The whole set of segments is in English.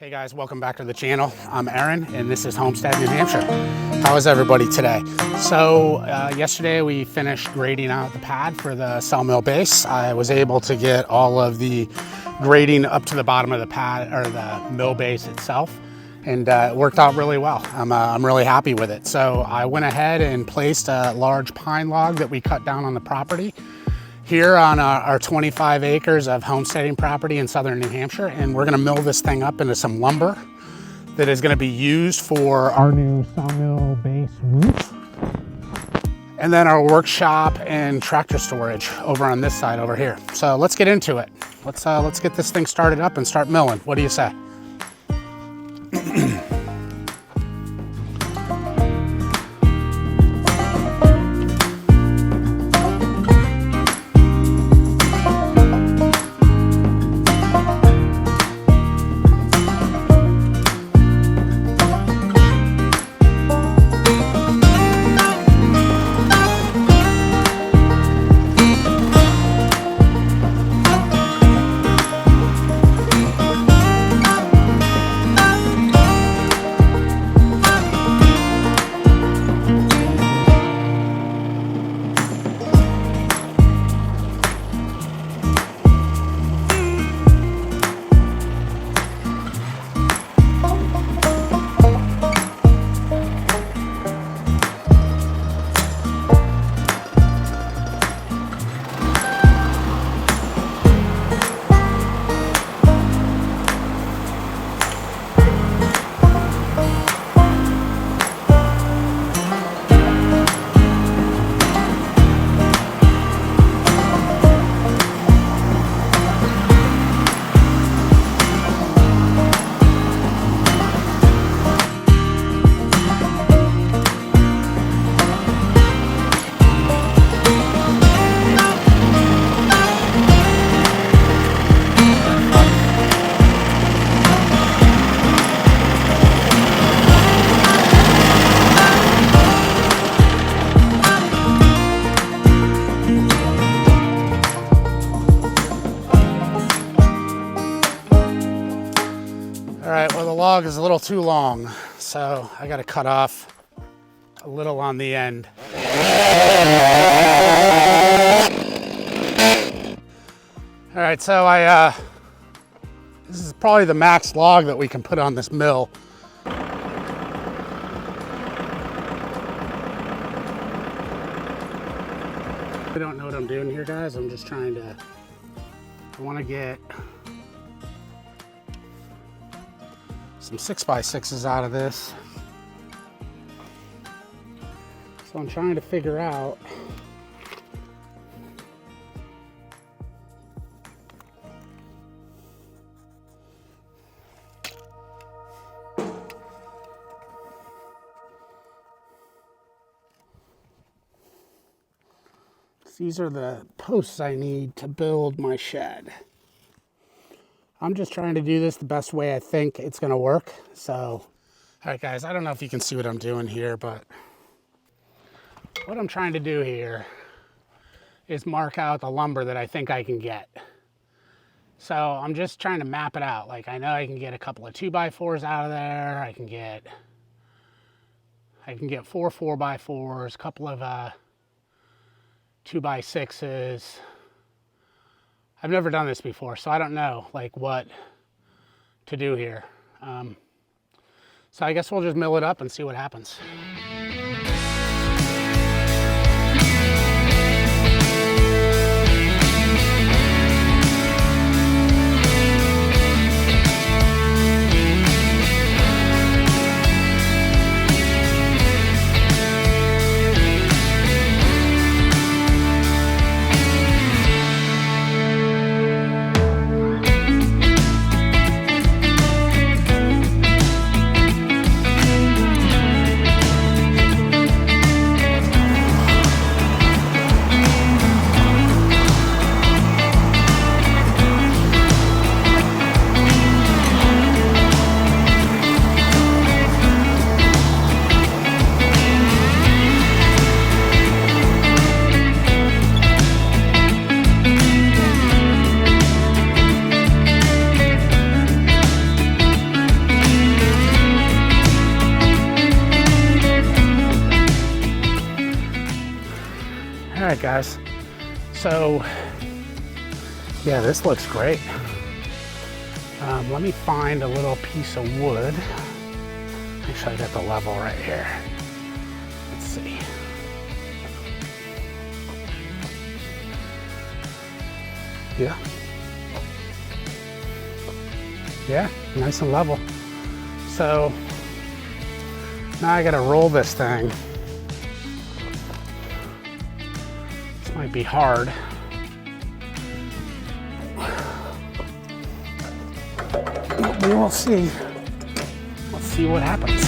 Hey guys, welcome back to the channel. I'm Aaron and this is Homesteading in Hampshire. How is everybody today? So yesterday we finished grading out the pad for the sawmill base. I was able to get all of the grading up to the bottom of the pad or the mill base itself, and it worked out really well. I'm really happy with it. So I went ahead and placed a large pine log that we cut down on the property here on our 25 acres of homesteading property in southern New Hampshire, and we're gonna mill this thing up into some lumber that is gonna be used for our new sawmill base roof, and then our workshop and tractor storage over on this side over here. So let's get into it. Let's get this thing started up and start milling. What do you say? All right, well, the log is a little too long, so I got to cut off a little on the end. All right, so this is probably the max log that we can put on this mill. I don't know what I'm doing here, guys. I'm just trying to, I want to get some 6x6s out of this. So I'm trying to figure out these are the posts I need to build my shed. I'm just trying to do this the best way I think it's gonna work. So, all right guys, I don't know if you can see what I'm doing here, but what I'm trying to do here is mark out the lumber that I think I can get. So I'm just trying to map it out. Like, I know I can get a couple of 2x4s out of there. I can get 4 4x4s, a couple of 2x6s. I've never done this before, so I don't know like what to do here. So I guess we'll just mill it up and see what happens. right, guys. So, yeah, this looks great. Let me find a little piece of wood. Make sure I got the level right here. Let's see. Yeah. Yeah, nice and level. So now I gotta roll this thing. This might be hard. But we will see. Let's see what happens.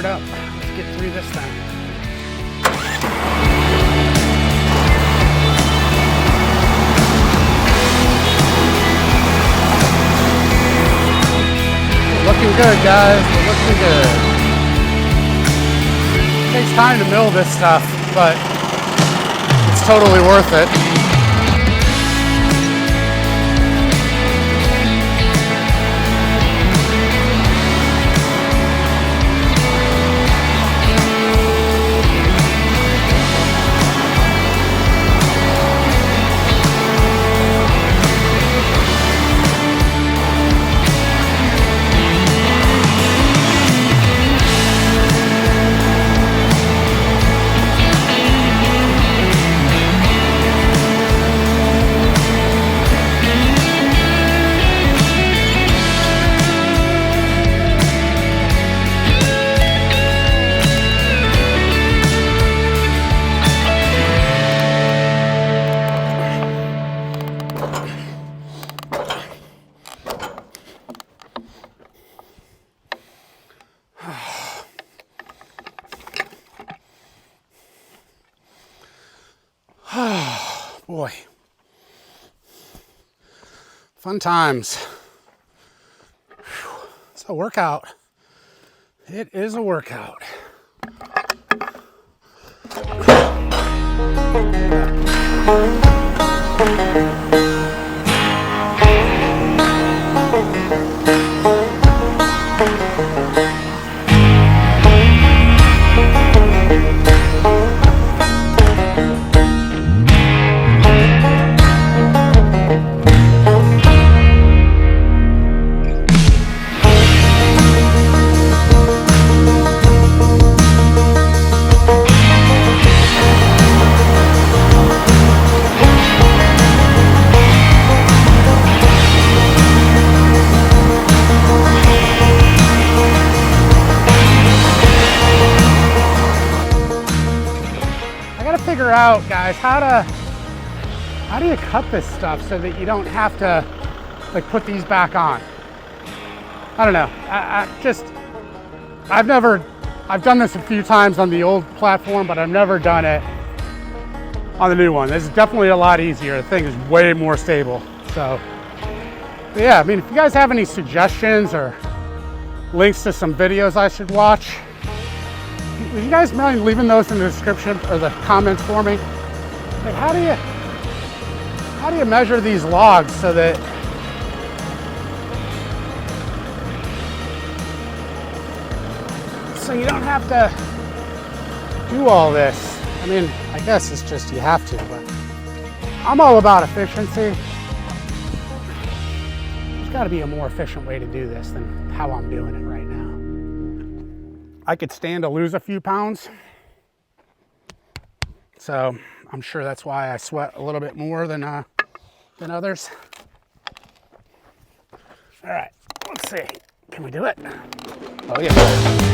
Up. Let's get through this thing. We're looking good, guys. We're looking good. It takes time to mill this stuff, but it's totally worth it. Boy, fun times. Whew. It's a workout. It is a workout. Figure out, guys, how do you cut this stuff so that you don't have to like put these back on? I don't know. I've done this a few times on the old platform, but I've never done it on the new one. This is definitely a lot easier. The thing is way more stable. So yeah, I mean, if you guys have any suggestions or links to some videos I should watch, would you guys mind leaving those in the description or the comments for me? Like, how do you measure these logs so that so you don't have to do all this. I mean, I guess it's just you have to, but I'm all about efficiency. There's got to be a more efficient way to do this than how I'm doing it right now. I could stand to lose a few pounds, so I'm sure that's why I sweat a little bit more than others. All right, let's see. Can we do it? Oh yeah.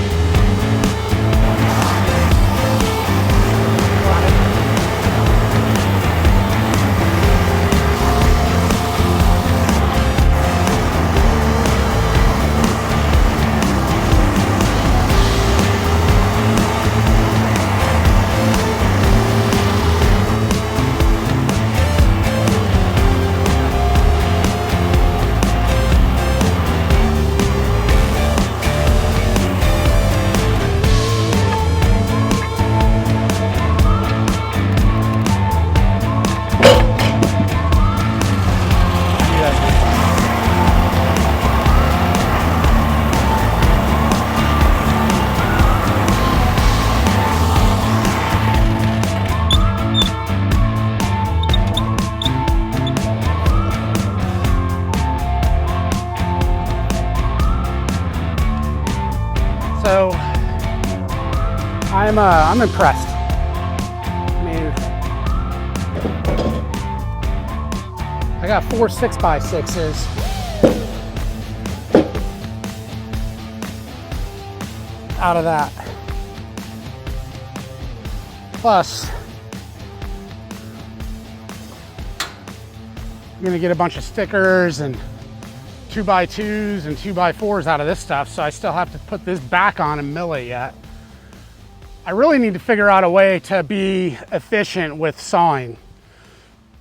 So I'm impressed. I mean, I got 4 6x6s. Out of that. Plus, I'm gonna get a bunch of stickers and 2x2s and 2x4s out of this stuff, so I still have to put this back on and mill it yet. I really need to figure out a way to be efficient with sawing.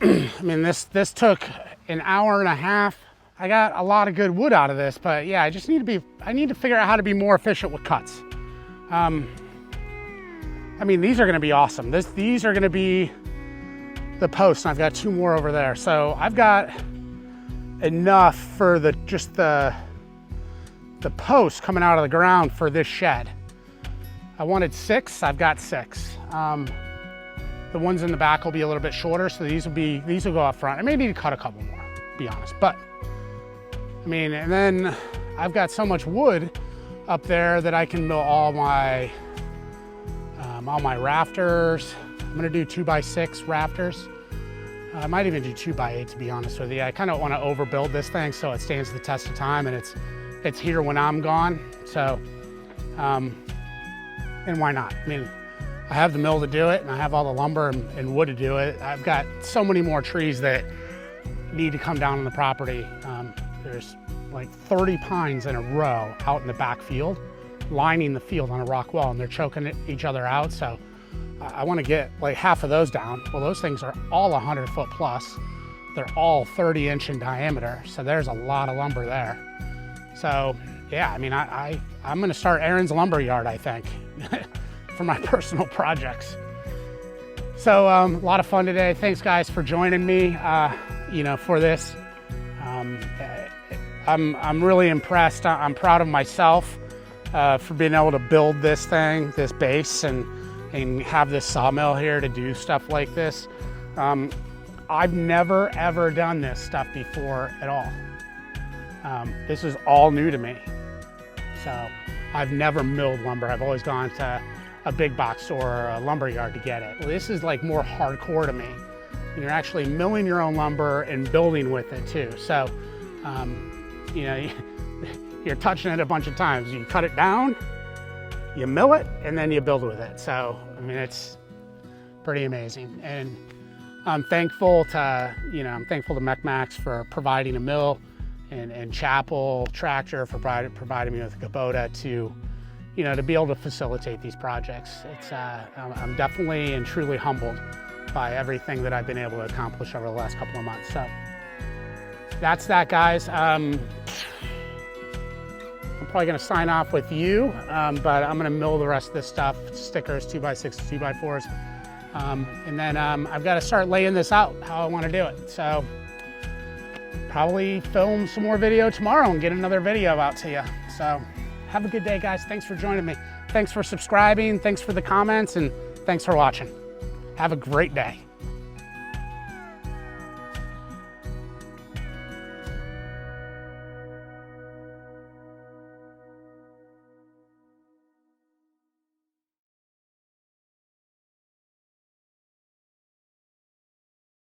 I mean, this took an hour and a half. I got a lot of good wood out of this, but yeah, I need to figure out how to be more efficient with cuts. I mean, these are gonna be awesome. These are gonna be the posts, and I've got 2 more over there. So I've got enough for just the posts coming out of the ground for this shed. I wanted 6, I've got 6. The ones in the back will be a little bit shorter, so these will go up front. I may need to cut a couple more, to be honest, but I mean, and then I've got so much wood up there that I can mill all my rafters. I'm gonna do 2x6 rafters. I might even do 2x8, to be honest with you. I kind of want to overbuild this thing so it stands the test of time and it's here when I'm gone. So, and why not? I mean, I have the mill to do it, and I have all the lumber and wood to do it. I've got so many more trees that need to come down on the property. There's like 30 pines in a row out in the back field, lining the field on a rock wall, and they're choking each other out. So I want to get like half of those down. Well, those things are all 100 foot plus. They're all 30-inch in diameter. So there's a lot of lumber there. So yeah, I mean, I'm going to start Aaron's lumber yard, I think, for my personal projects. So a lot of fun today. Thanks guys for joining me, for this. I'm really impressed. I'm proud of myself for being able to build this thing, this base, and have this sawmill here to do stuff like this. I've never ever done this stuff before at all. This is all new to me. So I've never milled lumber. I've always gone to a big box store or a lumber yard to get it. Well, this is like more hardcore to me. And you're actually milling your own lumber and building with it too. So, you're touching it a bunch of times. You cut it down, you mill it, and then you build with it. So, I mean, it's pretty amazing. And I'm thankful to MechMax for providing a mill, and Chapel Tractor for providing me with a kubota to be able to facilitate these projects. It's I'm definitely and truly humbled by everything that I've been able to accomplish over the last couple of months. So that's that, guys. I'm probably going to sign off with you, but I'm going to mill the rest of this stuff, stickers, 2x6, 2x4s, and then I've got to start laying this out how I want to do it. So probably film some more video tomorrow and get another video out to you. So have a good day, guys. Thanks for joining me. Thanks for subscribing. Thanks for the comments, and thanks for watching. Have a great day.